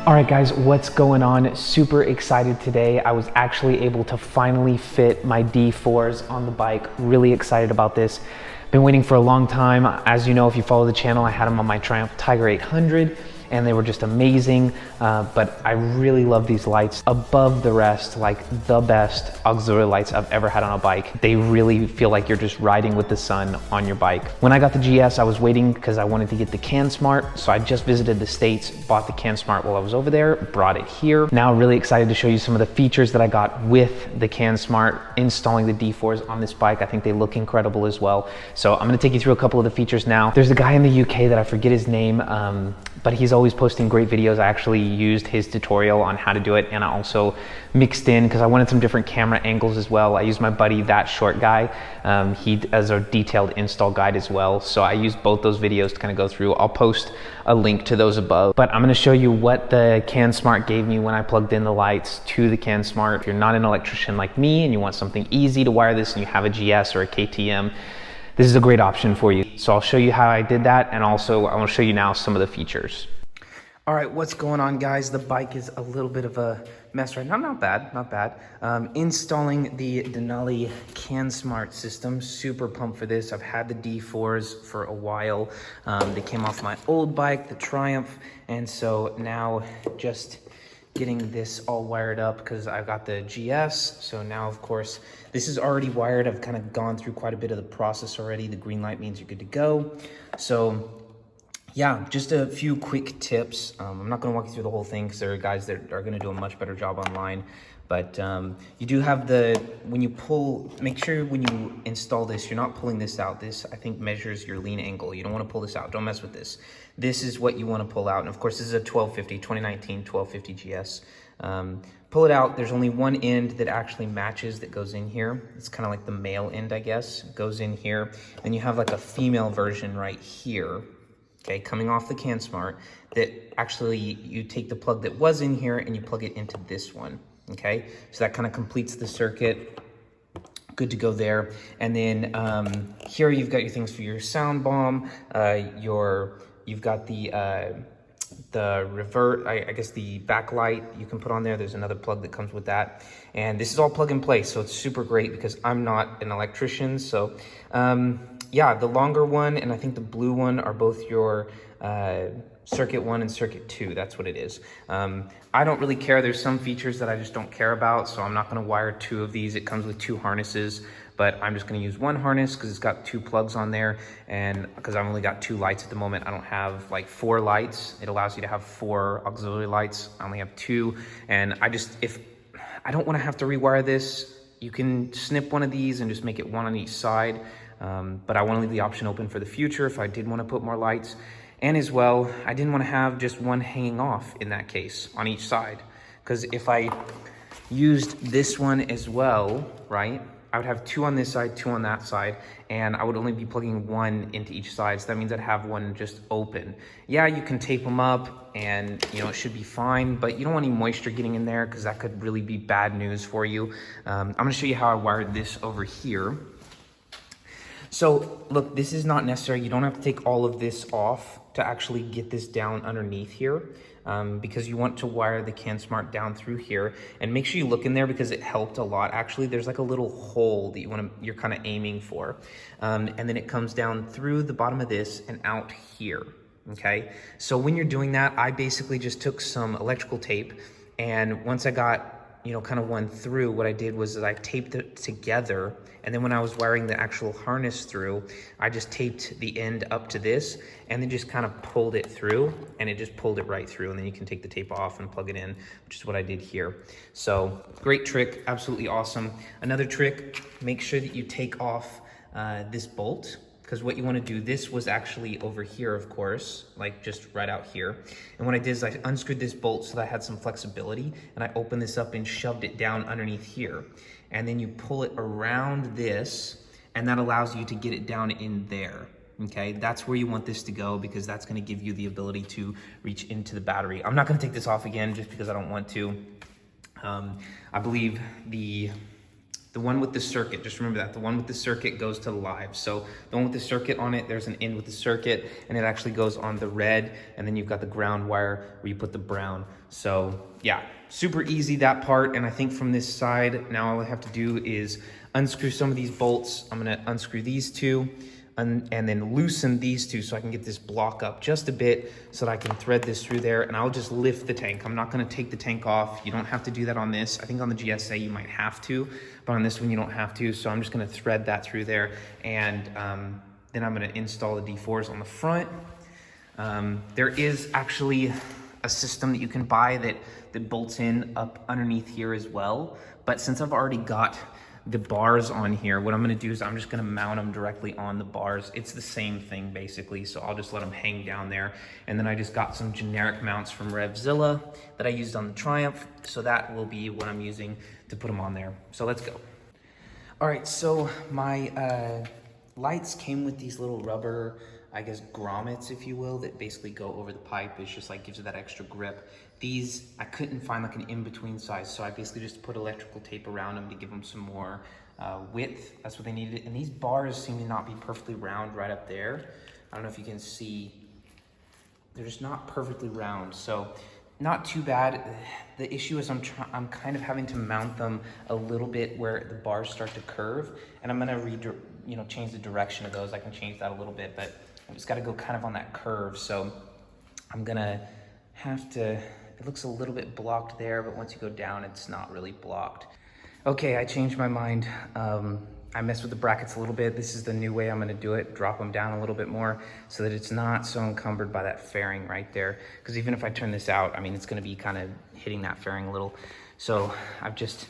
All right guys, what's going on? Super excited today. I was actually able to finally fit my D4s on the bike. Really excited about this. Been waiting for a long time. As you know, if you follow the channel, I had them on my Triumph Tiger 800 and they were just amazing. But I really love these lights above the rest, like the best auxiliary lights I've ever had on a bike. They really feel like you're just riding with the sun on your bike. When I got the GS, I was waiting because I wanted to get the CanSmart. So I just visited the States, bought the CanSmart while I was over there, brought it here. Now really excited to show you some of the features that I got with the CanSmart, installing the D4s on this bike. I think they look incredible as well. So I'm gonna take you through a couple of the features now. There's a guy in the UK that I forget his name, but he's always posting great videos. I actually used his tutorial on how to do it, and I also mixed in, because I wanted some different camera angles as well, I used my buddy, That Short Guy. He does a detailed install guide as well, so I used both those videos to kind of go through. I'll post a link to those above, but I'm going to show you what the CanSmart gave me when I plugged in the lights to the CanSmart. If you're not an electrician like me and you want something easy to wire this and you have a GS or a KTM, this is a great option for you. So I'll show you how I did that, and also I want to show you now some of the features. All right, what's going on, guys? The bike is a little bit of a mess right now. Not bad, not bad. Installing the Denali CanSmart system. Super pumped for this. I've had the D4s for a while. They came off my old bike, the Triumph, and so now just getting this all wired up because I've got the GS. So now, of course, this is already wired. I've kind of gone through quite a bit of the process already. The green light means you're good to go. So yeah, just a few quick tips. I'm not gonna walk you through the whole thing because there are guys that are gonna do a much better job online. But you do have when you pull, make sure when you install this, you're not pulling this out. This, I think, measures your lean angle. You don't wanna pull this out, don't mess with this. This is what you wanna pull out. And of course, this is a 2019 1250 GS. Pull it out. There's only one end that actually matches that goes in here. It's kind of like the male end, I guess. It goes in here. Then you have like a female version right here. Okay, coming off the CanSmart, that actually you take the plug that was in here and you plug it into this one, okay? So that kind of completes the circuit. Good to go there. And then here you've got your things for your sound bomb, you've got the revert, I guess the backlight you can put on there. There's another plug that comes with that. And this is all plug and play, so it's super great because I'm not an electrician. So yeah, the longer one and I think the blue one are both your circuit 1 and circuit 2. That's what it is. I don't really care. There's some features that I just don't care about, so I'm not going to wire 2 of these. It comes with 2 harnesses, but I'm just going to use 1 harness because it's got 2 plugs on there, and because I've only got 2 lights at the moment. I don't have like 4 lights. It allows you to have 4 auxiliary lights. I only have 2, and if I don't want to have to rewire this, you can snip one of these and just make it 1 on each side. But I want to leave the option open for the future if I did want to put more lights. And as well, I didn't want to have just one hanging off in that case on each side. Because if I used this one as well, right, I would have 2 on this side, 2 on that side, and I would only be plugging 1 into each side. So that means I'd have one just open. Yeah, you can tape them up and you know it should be fine, but you don't want any moisture getting in there because that could really be bad news for you. I'm going to show you how I wired this over here. So look, this is not necessary. You don't have to take all of this off to actually get this down underneath here, because you want to wire the CanSmart down through here, and make sure you look in there because it helped a lot. Actually, there's like a little hole that you're kind of aiming for, and then it comes down through the bottom of this and out here. Okay, so when you're doing that, I basically just took some electrical tape, and once I got kind of one through, what I did was that I taped it together, and then when I was wiring the actual harness through, I just taped the end up to this and then just kind of pulled it through, and it just pulled it right through, and then you can take the tape off and plug it in, which is what I did here. So great trick, absolutely awesome. Another trick, make sure that you take off this bolt, because what you want to do, this was actually over here, of course, like just right out here. And what I did is I unscrewed this bolt so that I had some flexibility, and I opened this up and shoved it down underneath here. And then you pull it around this, and that allows you to get it down in there. Okay, that's where you want this to go, because that's going to give you the ability to reach into the battery. I'm not going to take this off again just because I don't want to. I believe the The one with the circuit, just remember that. The one with the circuit goes to live. So the one with the circuit on it, there's an in with the circuit, and it actually goes on the red, and then you've got the ground wire where you put the brown. So yeah, super easy, that part. And I think from this side, now all I have to do is unscrew some of these bolts. I'm gonna unscrew these two, and then loosen these two so I can get this block up just a bit so that I can thread this through there, and I'll just lift the tank. I'm not gonna take the tank off. You don't have to do that on this. I think on the GSA you might have to, but on this one you don't have to. So I'm just gonna thread that through there, and then I'm gonna install the D4s on the front. There is actually a system that you can buy that bolts in up underneath here as well. But since I've already got the bars on here, what I'm gonna do is I'm just gonna mount them directly on the bars. It's the same thing basically, so I'll just let them hang down there. And then I just got some generic mounts from Revzilla that I used on the Triumph, so that will be what I'm using to put them on there. So let's go. All right, so my lights came with these little rubber, I guess, grommets, if you will, that basically go over the pipe. It's just like gives it that extra grip. These, I couldn't find like an in-between size, so I basically just put electrical tape around them to give them some more width. That's what they needed. And these bars seem to not be perfectly round right up there. I don't know if you can see. They're just not perfectly round, so not too bad. The issue is I'm kind of having to mount them a little bit where the bars start to curve, and I'm gonna change the direction of those. I can change that a little bit, but I just got to go kind of on that curve. So I'm gonna have to. It looks a little bit blocked there, but once you go down, it's not really blocked. Okay, I changed my mind. I messed with the brackets a little bit. This is the new way I'm gonna do it. Drop them down a little bit more so that it's not so encumbered by that fairing right there. Because even if I turn this out, I mean, it's gonna be kind of hitting that fairing a little. So I've just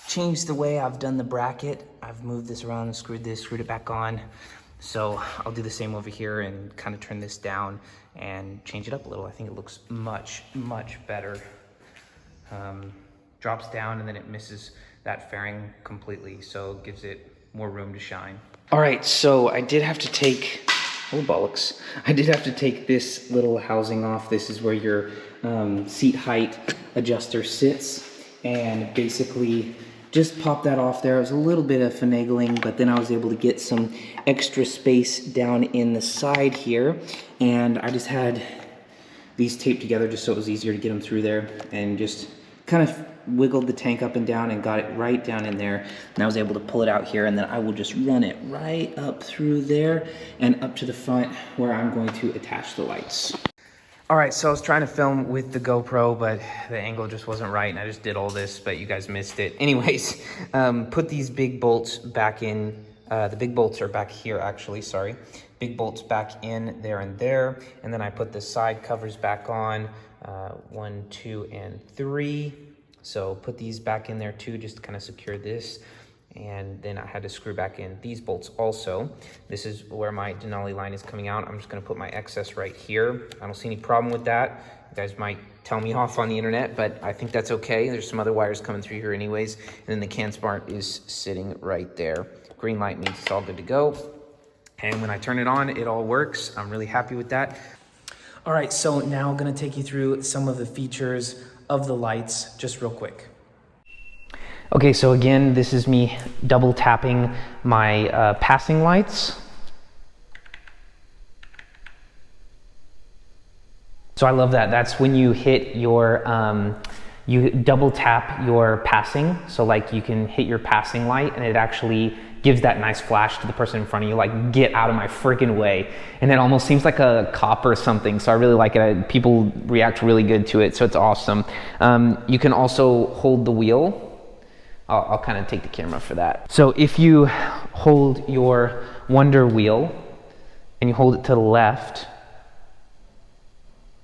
changed the way I've done the bracket. I've moved this around and screwed it back on. So I'll do the same over here and kind of turn this down and change it up a little. I think it looks much, much better. Drops down and then it misses that fairing completely, so it gives it more room to shine. All right, so I did have to take, oh bollocks. I did have to take this little housing off. This is where your seat height adjuster sits, and basically just pop that off there. It was a little bit of finagling, but then I was able to get some extra space down in the side here, and I just had these taped together just so it was easier to get them through there, and just kind of wiggled the tank up and down and got it right down in there, and I was able to pull it out here, and then I will just run it right up through there and up to the front where I'm going to attach the lights. All right, so I was trying to film with the GoPro, but the angle just wasn't right, and I just did all this, but you guys missed it. Anyways, put these big bolts back in. The big bolts are back here, actually, sorry. Big bolts back in there and there, and then I put the side covers back on, 1, 2, and 3. So put these back in there too, just to kind of secure this. And then I had to screw back in these bolts also. This is where my Denali line is coming out. I'm just gonna put my excess right here. I don't see any problem with that. You guys might tell me off on the internet, but I think that's okay. There's some other wires coming through here anyways. And then the CAN smart is sitting right there. Green light means it's all good to go. And when I turn it on, it all works. I'm really happy with that. All right, so now I'm gonna take you through some of the features of the lights just real quick. Okay, so again, this is me double tapping my passing lights. So I love that. That's when you hit your, you double tap your passing. So like you can hit your passing light and it actually gives that nice flash to the person in front of you, like, get out of my freaking way. And it almost seems like a cop or something. So I really like it. People react really good to it, so it's awesome. You can also hold the wheel. I'll kind of take the camera for that. So if you hold your Wonder wheel and you hold it to the left,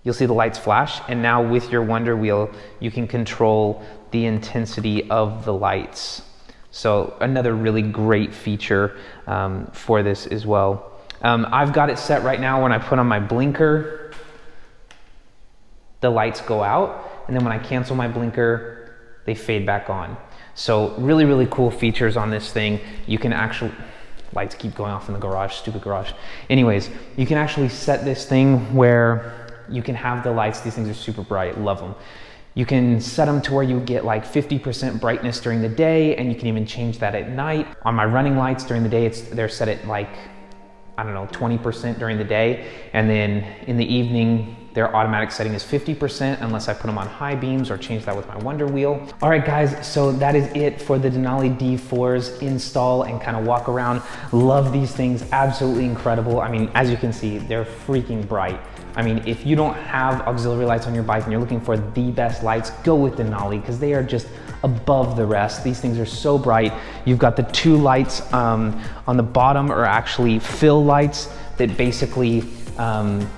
you'll see the lights flash. And now with your Wonder wheel, you can control the intensity of the lights. So another really great feature for this as well. I've got it set right now when I put on my blinker, the lights go out, and then when I cancel my blinker, they fade back on. So really, really cool features on this thing. You can actually, lights keep going off in the garage, stupid garage. Anyways, you can actually set this thing where you can have the lights. These things are super bright, love them. You can set them to where you get like 50% brightness during the day, and you can even change that at night. On my running lights during the day, they're set at like, I don't know, 20% during the day. And then in the evening, their automatic setting is 50% unless I put them on high beams or change that with my Wonder Wheel. All right guys, so that is it for the Denali D4's install and kind of walk around. Love these things, absolutely incredible. I mean, as you can see, they're freaking bright. I mean, if you don't have auxiliary lights on your bike and you're looking for the best lights, go with Denali because they are just above the rest. These things are so bright. You've got the two lights on the bottom are actually fill lights that basically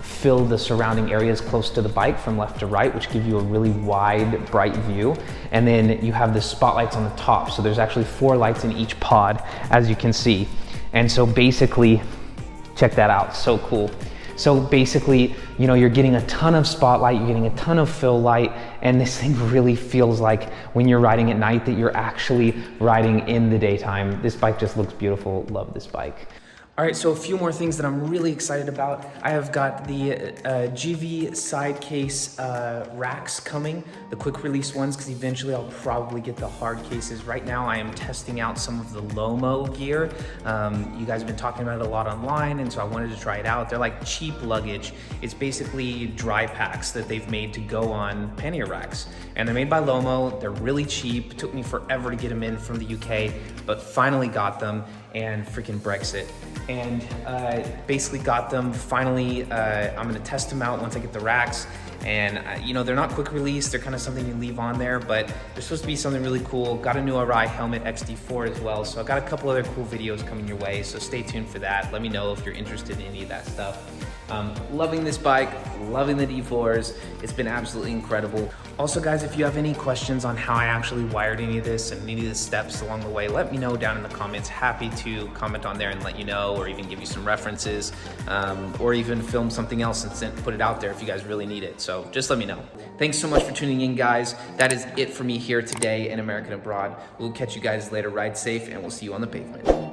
fill the surrounding areas close to the bike from left to right, which give you a really wide, bright view. And then you have the spotlights on the top. So there's actually 4 lights in each pod, as you can see. And so basically, check that out, so cool. So basically, you know, you're getting a ton of spotlight, you're getting a ton of fill light, and this thing really feels like when you're riding at night that you're actually riding in the daytime. This bike just looks beautiful, love this bike. All right, so a few more things that I'm really excited about. I have got the GV side case racks coming, the quick release ones, because eventually I'll probably get the hard cases. Right now I am testing out some of the Lomo gear. You guys have been talking about it a lot online, and so I wanted to try it out. They're like cheap luggage. It's basically dry packs that they've made to go on pannier racks. And they're made by Lomo, they're really cheap. It took me forever to get them in from the UK, but finally got them, and freaking Brexit. And basically got them finally. I'm gonna test them out once I get the racks. And you know, they're not quick release, they're kind of something you leave on there, but they're supposed to be something really cool. Got a new Arai helmet XD4 as well, so I've got a couple other cool videos coming your way, so stay tuned for that. Let me know if you're interested in any of that stuff. Loving this bike, loving the D4s. It's been absolutely incredible. Also guys, if you have any questions on how I actually wired any of this and any of the steps along the way, let me know down in the comments. Happy to comment on there and let you know, or even give you some references, or even film something else and put it out there if you guys really need it. So just let me know. Thanks so much for tuning in, guys. That is it for me here today in American Abroad. We'll catch you guys later. Ride safe, and we'll see you on the pavement.